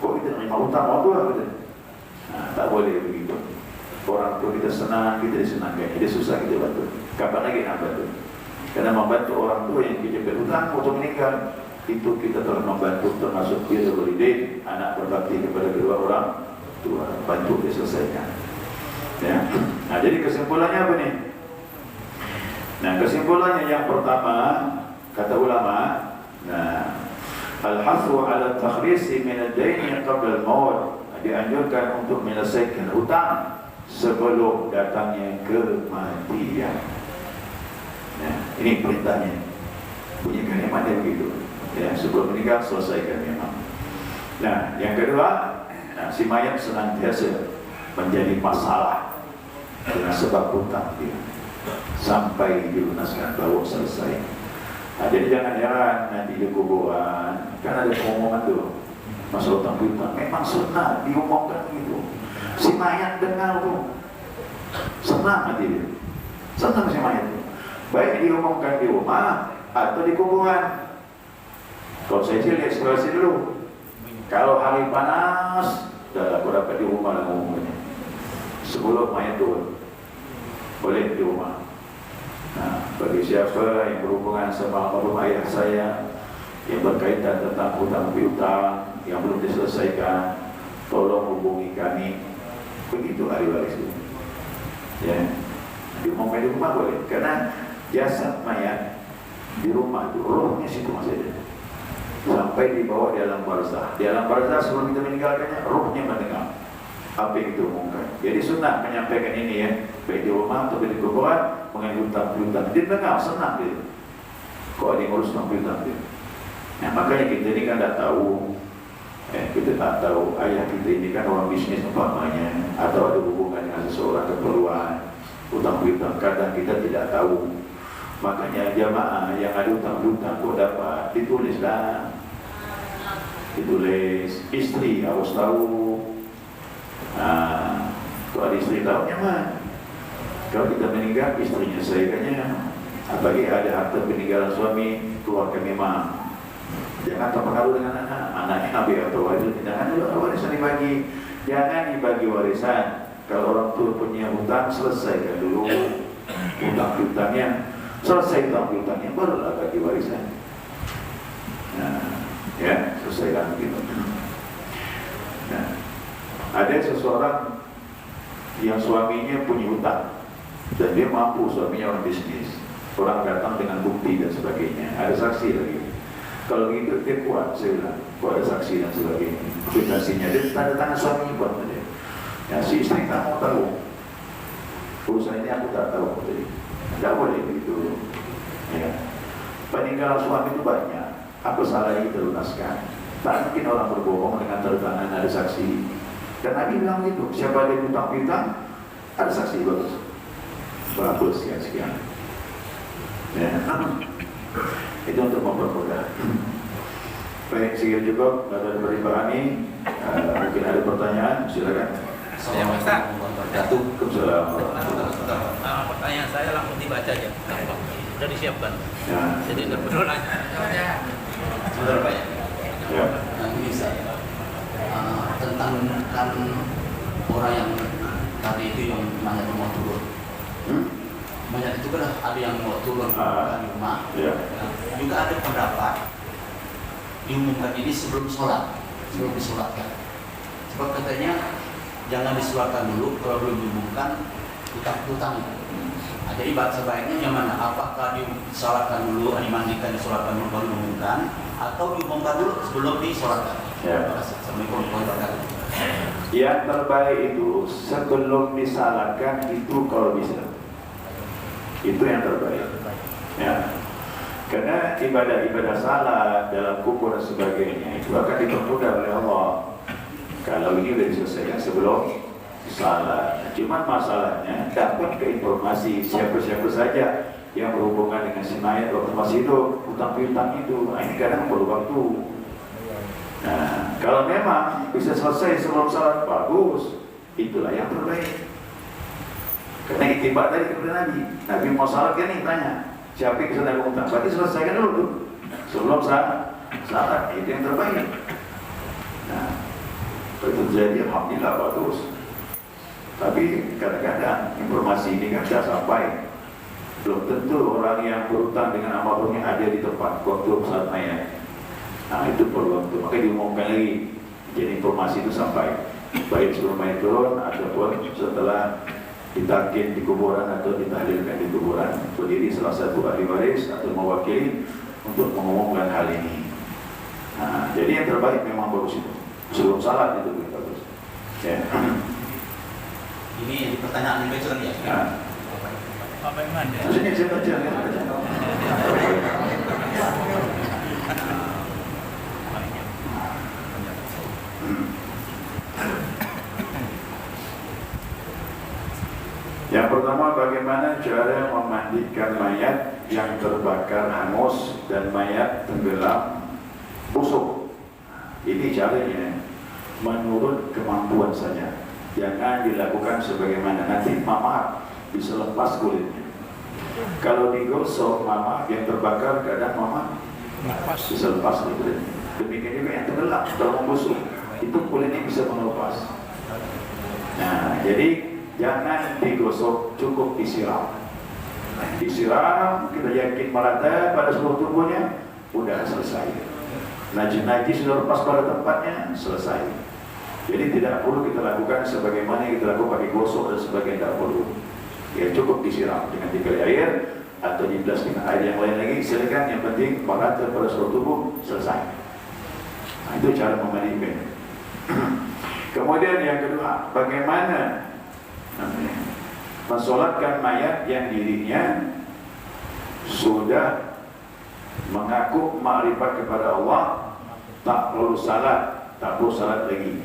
S1: Kok kita menerima hutang orang tua gitu? Nah, tak boleh begitu. Orang tua kita senang, kita disenangkan. Dia susah kita bantu. Kapan lagi nak bantu? Karena membantu orang tua yang kita berhutang waktu meninggal, itu kita telah membantu, termasuk dia berlidik, anak berbakti kepada kedua orang tua, bantu diselesaikan. Ya. Nah, jadi kesimpulannya apa nih? Nah, kesimpulannya yang pertama kata ulama, nah, al-hasu ala takhrisi min ad-dain qabla al-maut, dianjurkan untuk menyelesaikan hutang sebelum datangnya kematian. Nah, ini perintahnya. Bunyi kalimatnya begitu. Ya, sebelum meninggal selesaikan memang. Nah, yang kedua, si mayat senantiasa menjadi masalah dengan sebab hutang dia sampai dilunaskan baru selesai. Nah, jadi jangan heran nanti di kuburan kan ada pengumuman tuh masalah hutang piutang. Memang sunnah diumumkan gitu. Si mayat dengar tuh senang nanti dia. Senang si mayat tuh. Baik diumumkan di rumah atau di kuburan. Kalau saya sih lihat situasi dulu. Kalau hari panas, dah aku dapat di rumah lah ngomongnya. Sebelum mayat turun, boleh di rumah. Nah, bagi siapa yang berhubungan sama almarhum ayah saya yang berkaitan tentang hutang piutang yang belum diselesaikan, tolong hubungi kami. Begitu ahli waris itu. Ya, diumumkan di rumah boleh, karena jasad mayat di rumah itu rohnya situ masih ada. Sampai dibawa di alam barzah. Di alam barzah sebelum kita meninggalkannya, rohnya mendengar apa yang kita umumkan. Jadi sunnah menyampaikan ini ya, baik di rumah atau di kuburan, mengenai hutang-hutang. Dia dengar, senang dia. Kok ada yang ngurus hutang-hutang dia. Nah, makanya kita ini kan tak tahu, kita tak tahu ayah kita ini kan orang bisnis umpamanya, atau ada hubungan dengan seseorang keperluan hutang-hutang. Kadang kita tidak tahu. Makanya jamaah yang ada hutang-hutang kok dapat ditulislah. Ditulis, istri harus tahu. Nah, kalau ada istri tahu nyaman. Kalau kita meninggal, istrinya selesaikannya. Apalagi ada harta peninggalan suami, keluarga memang. Jangan terpengaruh dengan anak. Anaknya ambil atau warisan. Jangan juga warisan dibagi. Jangan dibagi warisan. Kalau orang tua punya hutang, selesaikan dulu hutang-hutangnya. Selesai hutang-hutangnya, barulah bagi warisan. Nah, ya, selesaikan begitu. Nah, ada seseorang yang suaminya punya hutang dan dia mampu, suaminya orang bisnis, orang datang dengan bukti dan sebagainya, ada saksi lagi. Kalau begitu dia kuat, saya bilang, kuat ada saksi dan sebagainya. Kuitansinya dia tanda tangan suaminya buat dia. Ya, si istri tak mau tahu. Urusan ini aku tak tahu. Tidak boleh begitu. Ya. Peninggalan suami itu banyak. Apa salahnya kita lunaskan? Tak mungkin orang berbohong dengan tanda tangan ada saksi. Dan Nabi bilang itu, siapa ada hutang-hutang, ada saksi bagus. Berapa sekian-sekian. Ya. Itu untuk mempermudah. Baik, sekian cukup. Ada Ibrahim, mungkin ada pertanyaan, silakan.
S2: Saya Ustaz. Pertanyaan saya langsung dibaca aja. Sudah disiapkan. Ya. Jadi tidak perlu nanya.
S3: Sebentar Pak ya.
S1: Ya.
S3: Bisa. Tentang kan orang yang tadi itu yang banyak mau turun. Banyak itu kan ada yang mau turun di rumah.
S1: Ya.
S3: Juga ada pendapat diumumkan ini sebelum sholat, sebelum disolatkan. Sebab katanya jangan disolatkan dulu, kalau belum diumumkan hutang-hutang. Ada jadi sebaiknya yang mana? Apakah disolatkan dulu, dimandikan, disolatkan dulu, baru diumumkan, atau diumumkan dulu sebelum disolatkan?
S1: Ya.
S3: Assalamualaikum warahmatullahi wabarakatuh.
S1: Yang terbaik itu sebelum disalatkan itu kalau bisa. Itu yang terbaik. Ya. Karena ibadah-ibadah salat dalam kubur dan sebagainya itu akan dipermudah oleh Allah. Kalau ini sudah diselesaikan sebelum salat. Cuma masalahnya dapat ke informasi siapa-siapa saja yang berhubungan dengan si mayat waktu masih hidup, hutang piutang itu, ini kadang perlu waktu. Nah, kalau memang bisa selesai sebelum salat, bagus, itulah yang terbaik. Karena itibar tadi kepada Nabi mau salat kan nih tanya, siapa yang sedang hutang? Berarti selesaikan dulu tuh sebelum salat, itu yang terbaik. Nah, itu jadi alhamdulillah bagus. Tapi kadang-kadang informasi ini kan tidak sampai. Belum tentu orang yang berhutang dengan amalnya ada di tempat waktu salat mayat. Nah itu perlu waktu, maka diumumkan lagi. Jadi informasi itu sampai baik sebelum mayat turun ataupun setelah ditalkin di kuburan atau ditahlilkan di kuburan, berdiri salah satu ahli waris atau mewakili untuk mengumumkan hal ini. Nah, jadi yang terbaik memang bagus itu sebelum salat itu bagus. Ya.
S3: Ini pertanyaan yang baca ya.
S1: Nah.
S2: Apa yang mana?
S1: Sini saya baca ya. Yang pertama, bagaimana cara memandikan mayat yang terbakar hangus dan mayat tenggelam busuk. Ini caranya menurut kemampuan saja. Jangan dilakukan sebagaimana nanti mama bisa lepas kulitnya. Kalau digosok mama yang terbakar, kadang mama bisa lepas kulitnya. Demikian juga yang tenggelam kalau membusuk, itu kulitnya bisa melepas. Nah, jadi jangan digosok, cukup disiram. Disiram, kita yakin merata pada seluruh tubuhnya, udah selesai. Najis-najis sudah lepas pada tempatnya, selesai. Jadi tidak perlu kita lakukan sebagaimana yang kita lakukan pakai gosok dan sebagainya, tidak perlu. Ya cukup disiram dengan 3 kali air atau dibilas dengan air yang lain lagi, silakan, yang penting merata pada seluruh tubuh, selesai. Nah, itu cara memandikan. Kemudian yang kedua, bagaimana mensolatkan mayat yang dirinya sudah mengaku makrifat kepada Allah, tak perlu salat, tak perlu salat lagi.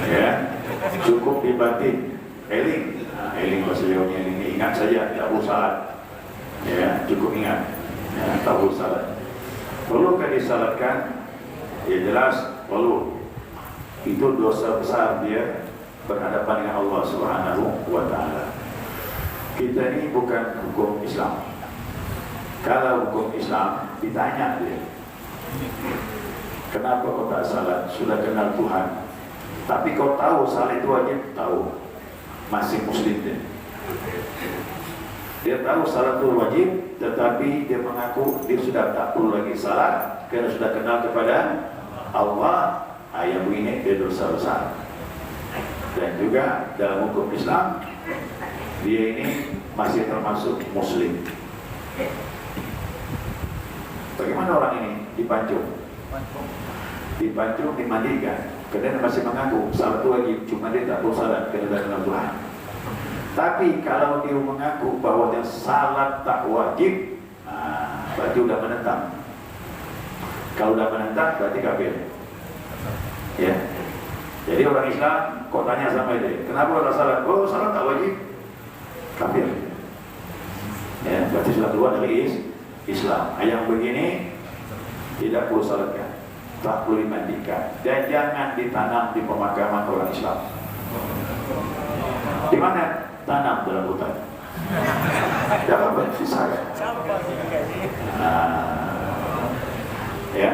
S1: Ya, cukup dibatin, eling, eling bahasa Jawanya ini, ingat saja, tak perlu salat. Ya, cukup ingat, ya, tak perlu salat. Perlukah disalatkan? Ya jelas perlu. Itu dosa besar dia berhadapan dengan Allah Subhanahu wa Ta'ala. Kita ini bukan hukum Islam. Kalau hukum Islam ditanya dia, kenapa kau tak salat? Sudah kenal Tuhan, tapi kau tahu salat itu wajib? Tahu, masih muslim dia. Dia tahu salat itu wajib, tetapi dia mengaku dia sudah tak perlu lagi salat karena sudah kenal kepada Allah. Yang begini dia dosa besar. Dan juga dalam hukum Islam, dia ini masih termasuk muslim. Bagaimana orang ini dipancung? Dipancung, dimandikan. Karena masih mengaku salat itu wajib, cuma dia tak perlu salat karena sudah kenal Tuhan. Tapi kalau dia mengaku bahwa yang salat tak wajib, berarti sudah menentang. Kalau sudah menentang, berarti kafir. Ya. Jadi orang Islam, kok tanya sama dia, kenapa orang salat? Oh, salat tak wajib, kafir. Ya, berarti sudah keluar dari Islam. Yang begini tidak perlu salatkan, tak perlu dimandikan, dan jangan ditanam di pemakaman orang Islam. Di mana? Tanam dalam hutan. Jangan bersisa. Ya.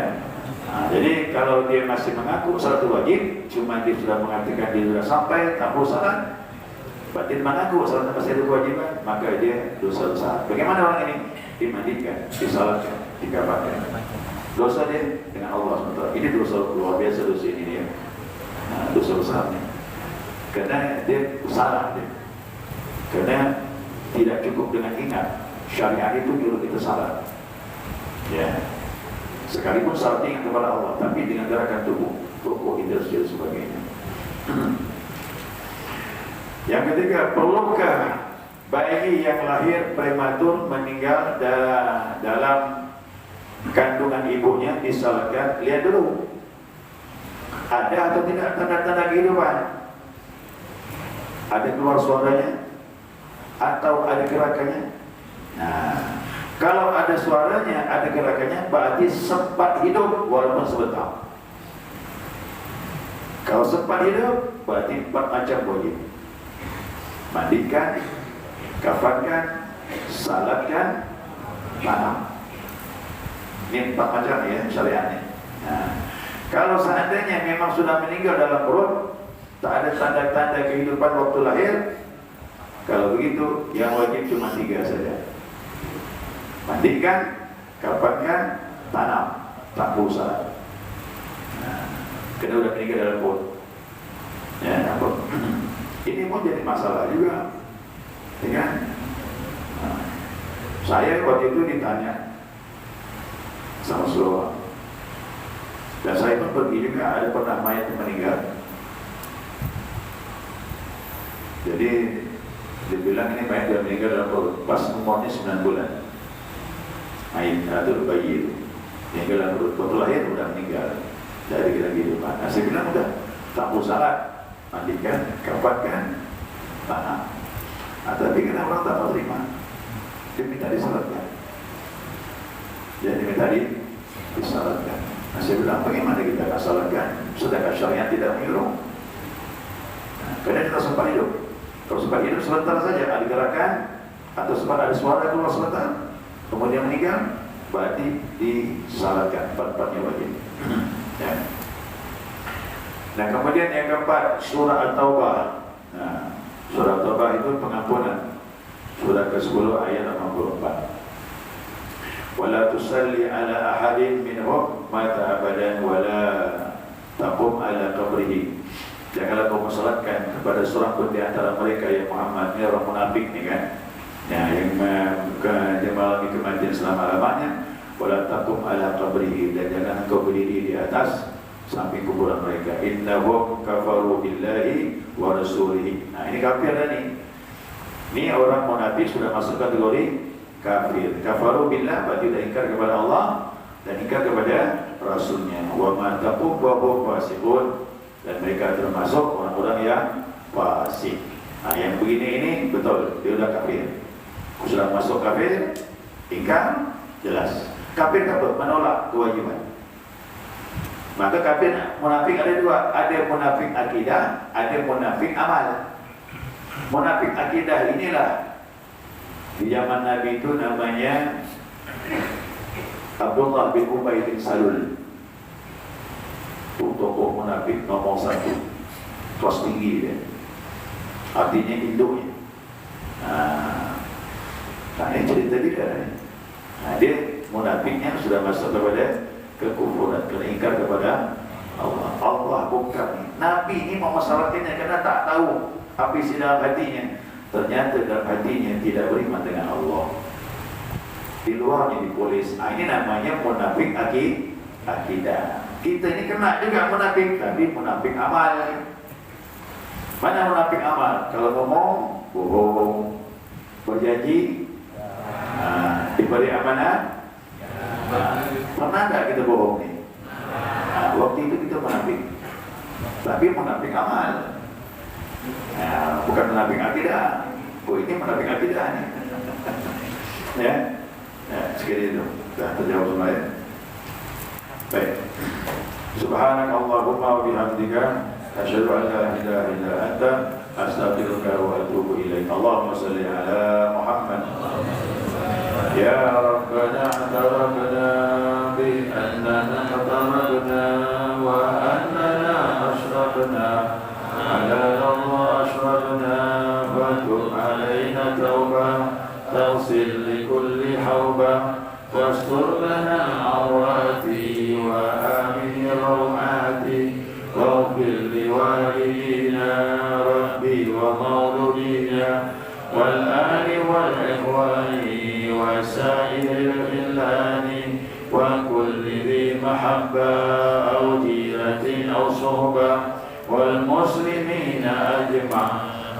S1: Nah, jadi kalau dia masih mengaku salat wajib, cuma dia sudah mengatakan dia sudah sampai, tak perlu salat, berarti mengaku salat masih ada kewajiban, maka dia dosa besar. Bagaimana orang ini? Dimandikan, disalatkan, dikabarkan. Dosa dia dengan Allah SWT. Ini dosa luar biasa, dosa ini dia. Dosa besarnya. Karena dia salah dia. Karena tidak cukup dengan ingat, syariat itu nyuruh kita salat. Ya. Sekalipun salat ingat kepada Allah, tapi dengan gerakan tubuh, rukuk, interaksi dan sebagainya. Yang ketiga, perlukah bayi yang lahir prematur meninggal dalam kandungan ibunya disalatkan? Lihat dulu, ada atau tidak tanda-tanda kehidupan? Ada keluar suaranya atau ada gerakannya? Nah, kalau ada suaranya, ada gerakannya, berarti sempat hidup walaupun sebentar. Kalau sempat hidup, berarti 4 macam wajib: mandikan, kafankan, salatkan, tanam. Ini 4 macam ya syariatnya. Nah, kalau seandainya memang sudah meninggal dalam perut, tak ada tanda-tanda kehidupan waktu lahir, kalau begitu yang wajib cuma 3 saja: mandikan, kafankan, tanam, tak perlu salat. Nah, kena udah meninggal dalam perut. Ya, nampak? Ini pun jadi masalah juga, ya kan? Nah, saya waktu itu ditanya sama seorang, dan saya pun pergi juga, ada pernah mayat yang meninggal. Jadi dia bilang ini mayat yang meninggal dalam perut, pas umurnya 9 bulan. Mayat atau bayi itu meninggal dalam perut, waktu lahir udah meninggal dari kehidupan. Nah, saya bilang udah tak perlu salat, mandikan, kafankan, tanam. Nah, tapi kenapa orang tak mau terima? Dia minta disalatkan. Dia minta disalatkan. Nah, saya bilang, bagaimana kita akan salatkan sedangkan syariat tidak menyuruh? Nah, karena kita sempat hidup. Kalau sempat hidup sebentar saja ada gerakan atau sempat ada suara keluar sebentar, kemudian meninggal, berarti disalatkan. 4-4-nya wajib. Ya. Nah, kemudian yang keempat, surah At-Taubah. Nah, surah At-Taubah itu pengampunan. Surah ke-10 ayat 84. Wala tusalli ala ahadin minhum mata abadan wala taqum ala qabrihi. Janganlah kau mensalatkan kepada seorang pun di antara mereka yang Muhammad. Ini orang munafik ni kan. Nah, yang mengalami kematian selama-lamanya. Wala taqum ala qabrihi, dan jangan engkau berdiri di atas samping kuburan mereka. Innahum kafaru billahi wa rasulihi. Nah, ini kafir dah ni. Ini orang munafik sudah masuk kategori kafir. Kafaru billah berarti dah ingkar kepada Allah dan ingkar kepada Rasulnya. Wa ma taqum wa hum fasiqun, dan mereka termasuk orang-orang yang fasik. Nah, yang begini ini betul, dia sudah kafir. Sudah masuk kafir, ingkar, jelas. Kafir apa? Menolak kewajiban. Maka kafir munafik ada dua, ada munafik akidah, ada munafik amal. Munafik akidah inilah di zaman Nabi itu namanya Abdullah bin Ubay bin Salul. Itu tokoh munafik nomor 1, kelas tinggi dia. Artinya induknya. Nah, ini cerita dia. Nah, dia munafiknya sudah masuk kepada kekufuran, kena ingkar kepada Allah. Allah bukan Nabi ini mau masalahnya karena tak tahu apa isi dalam hatinya. Ternyata dalam hatinya tidak beriman dengan Allah. Di luarnya dipolis. Ini namanya munafik akidah. Kita ini kena juga munafik, tapi munafik amal. Mana munafik amal? Kalau ngomong bohong, berjanji diberi amanah. Pernah tak kita bohong nih? Waktu itu kita munafik, tapi munafik amal. Bukan munafik akidah. Ini munafik akidah nih. Ya, sekali itu dah terjawab semua ya. Baik. Subhanakallahumma wa bihamdika asyhadu an la ilaha illa anta astaghfiruka wa atubu ilaik. Allahumma shalli ala Muhammad. Ya Rabbana tarakna bi annana tarakna wa annana ashrafna ala Allah ashrafna wa tub alaina tawbah taghsil li kulli hawbah wastur lana awrati wa amin rawati waghfir li walidina rabbi wa mawludina wa محبة أو جيرة أو صحبة والمسلمين أجمع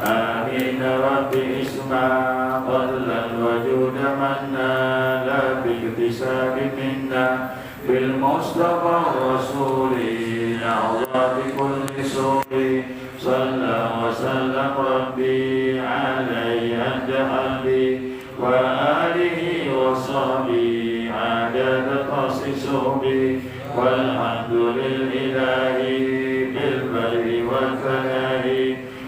S1: آمين رب اسمع فضلا وجود منا لا باكتساب منا بالمصطفى الرسول أعظى بكل سوء صلى وسلم ربي عليه عند قلبي وآله وصحبه عدد خصيصه بي والحمد لله بالبر والفناء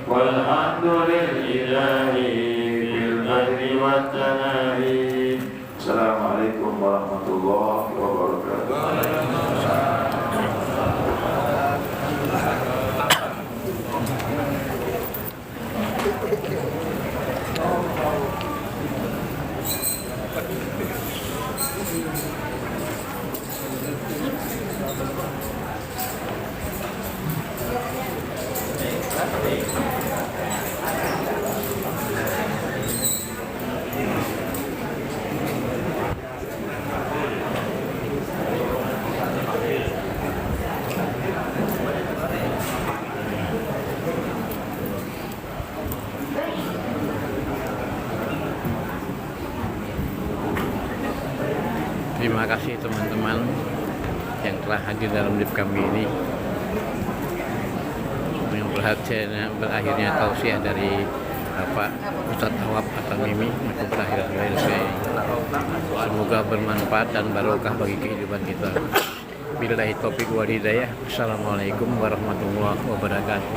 S1: والحمد لله بالبر والثناء. السلام عليكم ورحمة الله وبركاته.
S4: Terima kasih teman-teman yang telah hadir dalam live kami ini. Yang berakhirnya tausiah dari Bapak Ustadz Awab atau Mimi untuk berakhir dari saya. Semoga bermanfaat dan barokah bagi kehidupan kita. Billahi taufiq wal hidayah. Assalamualaikum warahmatullahi wabarakatuh.